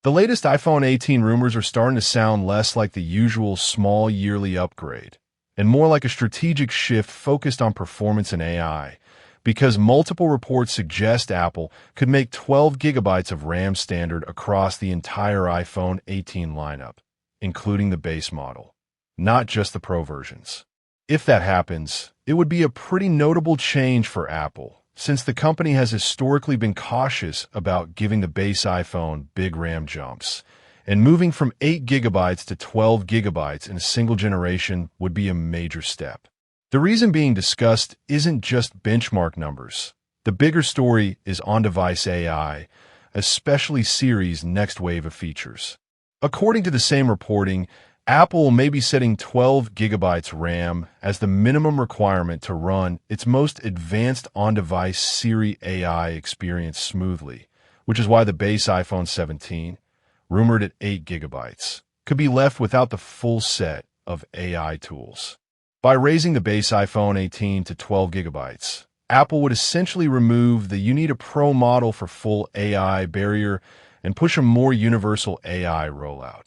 The latest iPhone 18 rumors are starting to sound less like the usual small yearly upgrade, and more like a strategic shift focused on performance and AI, because multiple reports suggest Apple could make 12 gigabytes of RAM standard across the entire iPhone 18 lineup, including the base model, not just the Pro versions. If that happens, it would be a pretty notable change for Apple, since the company has historically been cautious about giving the base iPhone big RAM jumps, and moving from 8 gigabytes to 12 gigabytes in a single generation would be a major step. The reason being discussed isn't just benchmark numbers. The bigger story is on-device AI, especially Siri's next wave of features. According to the same reporting, Apple may be setting 12 gigabytes RAM as the minimum requirement to run its most advanced on-device Siri AI experience smoothly, which is why the base iPhone 17, rumored at 8 gigabytes, could be left without the full set of AI tools. By raising the base iPhone 18 to 12 gigabytes, Apple would essentially remove the "you need a Pro model for full AI" barrier and push a more universal AI rollout,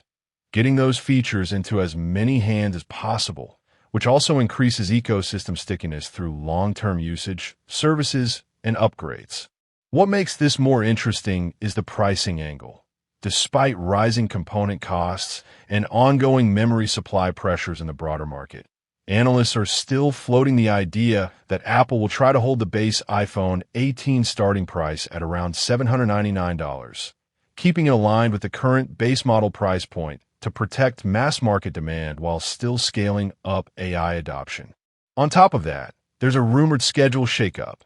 getting those features into as many hands as possible, which also increases ecosystem stickiness through long-term usage, services, and upgrades. What makes this more interesting is the pricing angle. Despite rising component costs and ongoing memory supply pressures in the broader market, analysts are still floating the idea that Apple will try to hold the base iPhone 18 starting price at around $799, keeping it aligned with the current base model price point to protect mass market demand while still scaling up AI adoption. On top of that, there's a rumored schedule shakeup.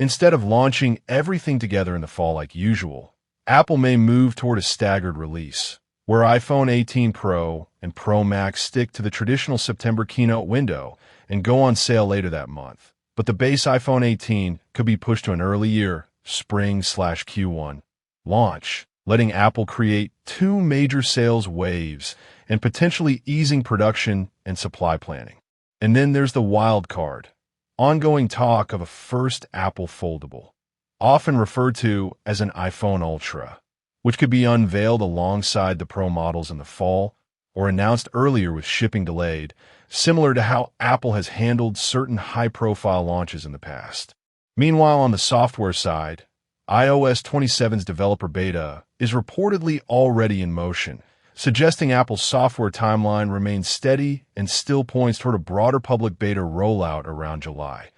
Instead of launching everything together in the fall like usual, Apple may move toward a staggered release, where iPhone 18 Pro and Pro Max stick to the traditional September keynote window and go on sale later that month. But the base iPhone 18 could be pushed to an early year, spring/Q1 launch, letting Apple create two major sales waves and potentially easing production and supply planning. And then there's the wild card, ongoing talk of a first Apple foldable, often referred to as an iPhone Ultra, which could be unveiled alongside the Pro models in the fall or announced earlier with shipping delayed, similar to how Apple has handled certain high-profile launches in the past. Meanwhile, on the software side, iOS 27's developer beta is reportedly already in motion, suggesting Apple's software timeline remains steady and still points toward a broader public beta rollout around July,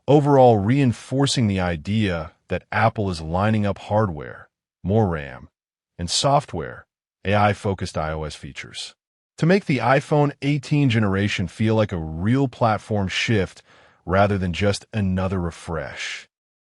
overall reinforcing the idea that Apple is lining up hardware, more RAM, and software, AI-focused iOS features, to make the iPhone 18 generation feel like a real platform shift rather than just another refresh.